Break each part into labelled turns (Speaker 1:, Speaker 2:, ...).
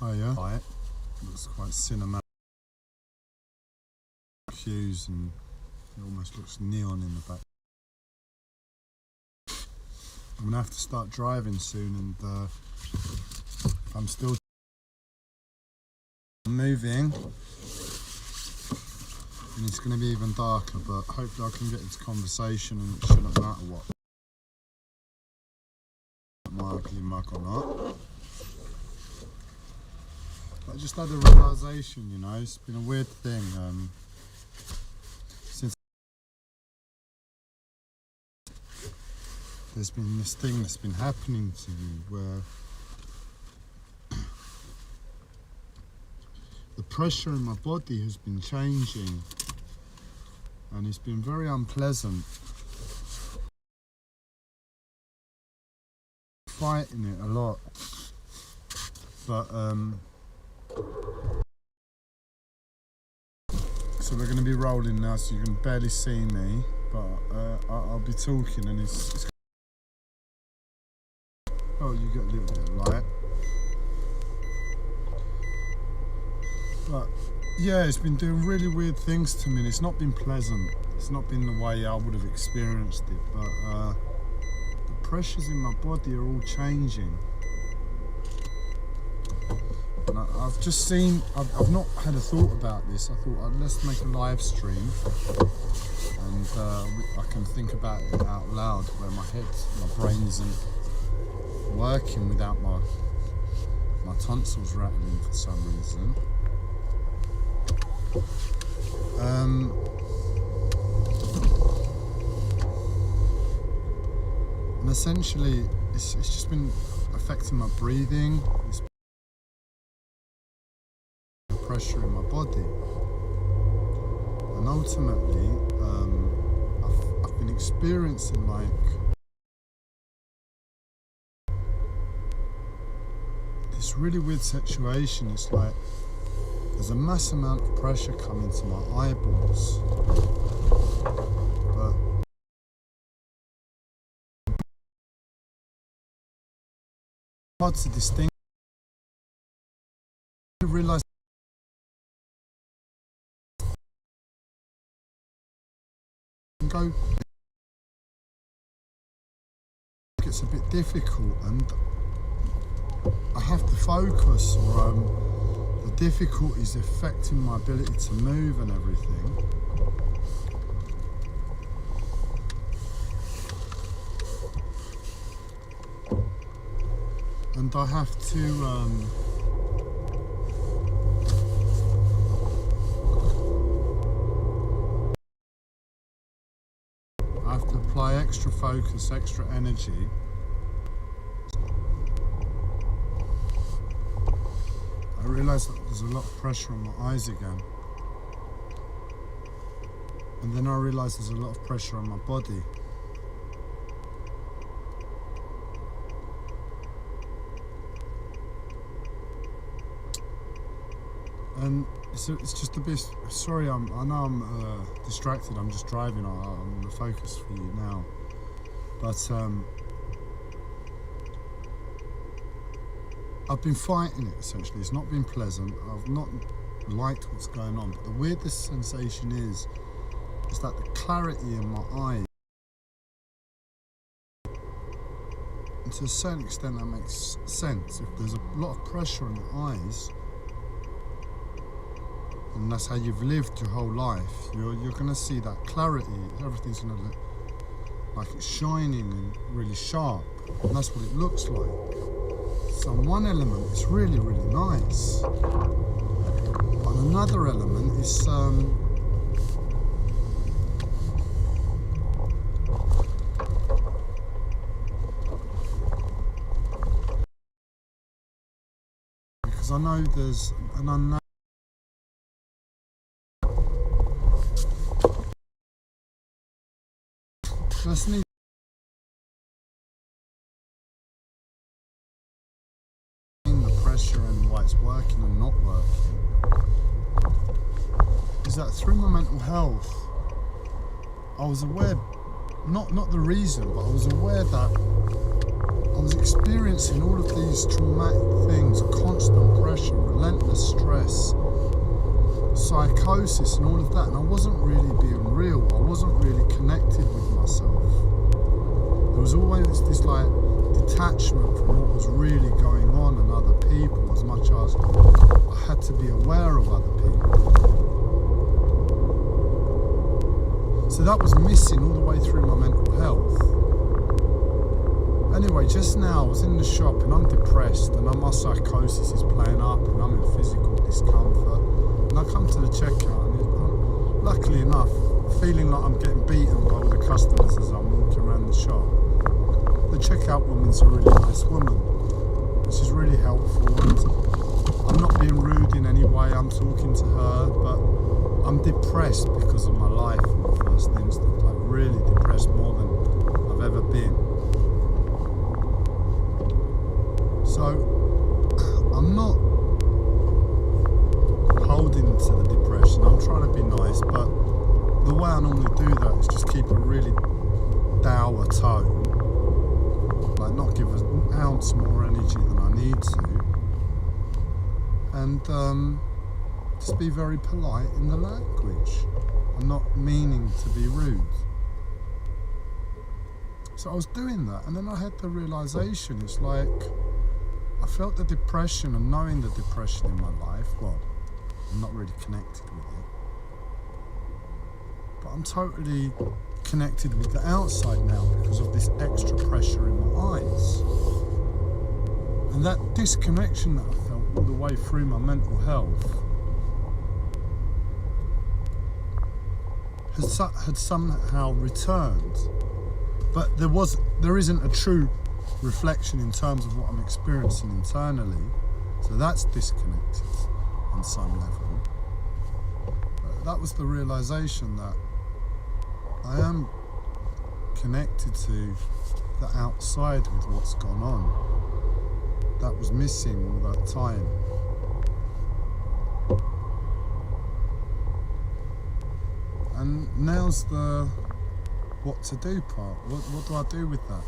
Speaker 1: higher light. Looks quite cinematic. Hues and it almost looks neon in the back. I'm gonna have to start driving soon, and I'm still moving, and it's gonna be even darker. But hopefully, I can get into conversation, and it shouldn't matter what my ugly mug or not. I just had a realisation, you know, it's been a weird thing. Since there's been this thing that's been happening to me where the pressure in my body has been changing, and it's been very unpleasant. Fighting it a lot, but so we're going to be rolling now, so you can barely see me, but I'll be talking, and it's oh, you get a little bit of light, but yeah, it's been doing really weird things to me, and it's not been pleasant. It's not been the way I would have experienced it, but the pressures in my body are all changing. And I've just seen, I've not had a thought about this. I thought, let's make a live stream, and I can think about it out loud, where my brain isn't working without my tonsils rattling for some reason. And essentially, it's just been affecting my breathing. It's pressure in my body, and ultimately I've been experiencing like this really weird situation. It's like there's a mass amount of pressure coming to my eyeballs, but hard to distinguish. I realise go, it's a bit difficult, and I have to focus, or the difficulty is affecting my ability to move and everything. And I have to apply extra focus, extra energy. I realise that there's a lot of pressure on my eyes again, and then I realise there's a lot of pressure on my body. And it's just a bit, sorry, I know I'm distracted, I'm just driving, I'm the focus for you now. But I've been fighting it, essentially. It's not been pleasant. I've not liked what's going on. But the weirdest sensation is that the clarity in my eyes, and to a certain extent that makes sense. If there's a lot of pressure on your eyes, and that's how you've lived your whole life, you're going to see that clarity. Everything's going to look like it's shining and really sharp, and that's what it looks like. So on one element, it's really, really nice. On another element, it's because I know there's an unknown. Let's need the pressure and why it's working and not working is that through my mental health, I was aware, not the reason, but I was aware that I was experiencing all of these traumatic things, constant pressure stress, psychosis and all of that, and I wasn't really being real. I wasn't really connected with myself. There was always this like detachment from what was really going on and other people, as much as I had to be aware of other people. So that was missing all the way through my mental health. Anyway, just now I was in the shop and I'm depressed and my psychosis is playing up and I'm in physical discomfort. And I come to the checkout and luckily enough, feeling like I'm getting beaten by all the customers as I'm walking around the shop. The checkout woman's a really nice woman. She's really helpful and I'm not being rude in any way. I'm talking to her, but I'm depressed because of my life in the first instance. Like really depressed, more than I've ever been. So I'm not holding to the depression. I'm trying to be nice, but the way I normally do that is just keep a really dour tone, like not give an ounce more energy than I need to, and just be very polite in the language. I'm not meaning to be rude. So I was doing that, and then I had the realization, it's like I felt the depression, and knowing the depression in my life, well, I'm not really connected with it, but I'm totally connected with the outside now because of this extra pressure in my eyes. And that disconnection that I felt all the way through my mental health had somehow returned. But there isn't a true reflection in terms of what I'm experiencing internally, so that's disconnected on some level. But that was the realization that I am connected to the outside with what's gone on. That was missing all that time. And now's the what to do part. What do I do with that?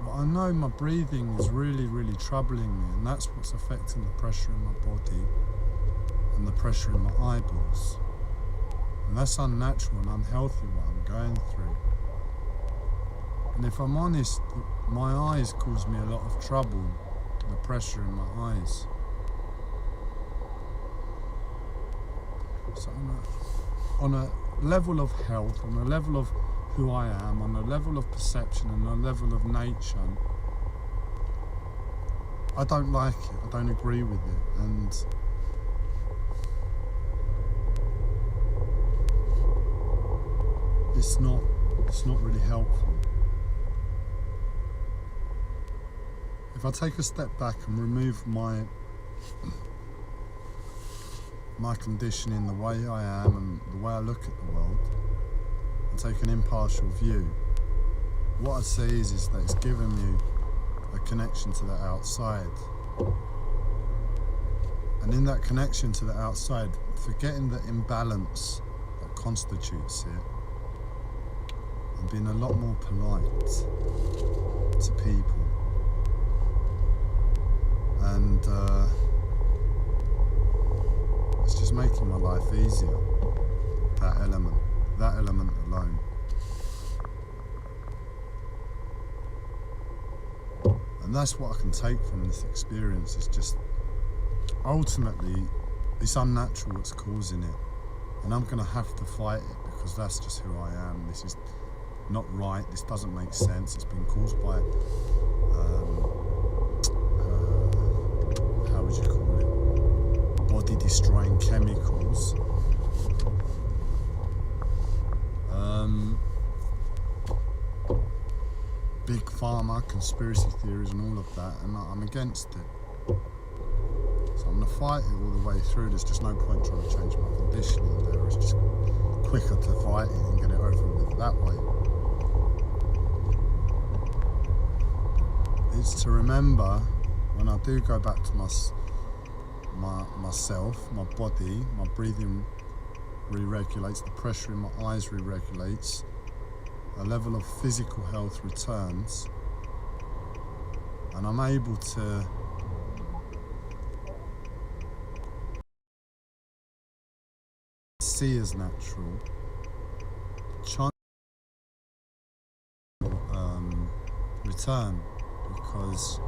Speaker 1: Well, I know my breathing is really, really troubling me, and that's what's affecting the pressure in my body and the pressure in my eyeballs. And that's unnatural and unhealthy what I'm going through. And if I'm honest, my eyes cause me a lot of trouble, the pressure in my eyes. So on a level of health, on a level of who I am, on a level of perception and a level of nature, I don't like it, I don't agree with it, and it's not really helpful. If I take a step back and remove my conditioning, the way I am and the way I look at the world, and take an impartial view, what I see is that it's given me a connection to the outside. And in that connection to the outside, forgetting the imbalance that constitutes it, and being a lot more polite to people. And it's just making my life easier, that element alone. And that's what I can take from this experience, is just ultimately it's unnatural what's causing it, and I'm gonna have to fight it because that's just who I am. This is not right, this doesn't make sense. It's been caused by how would you call it, body destroying chemicals, big pharma, conspiracy theories and all of that, and I'm against it. So I'm going to fight it all the way through. There's just no point trying to change my conditioning there. It's just quicker to fight it and get it over with that way. It's to remember when I do go back to myself, my body, my breathing re-regulates, the pressure in my eyes re-regulates, a level of physical health returns, and I'm able to see as natural, chance return, because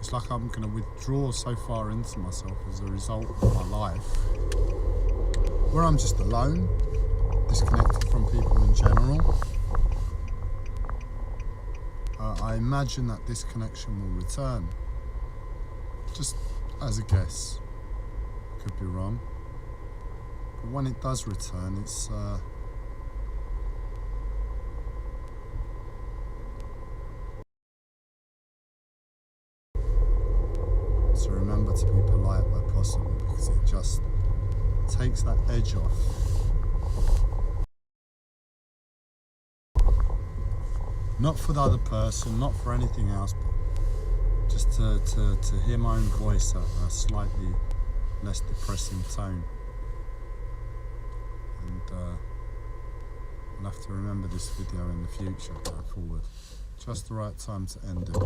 Speaker 1: it's like I'm going to withdraw so far into myself as a result of my life, where I'm just alone, disconnected from people in general. I imagine that this connection will return, just as a guess. Could be wrong, but when it does return, it's to remember to be polite where possible, because it just takes that edge off. Not for the other person, not for anything else, but just to hear my own voice at a slightly less depressing tone. And I'll have to remember this video in the future going forward. Just the right time to end it.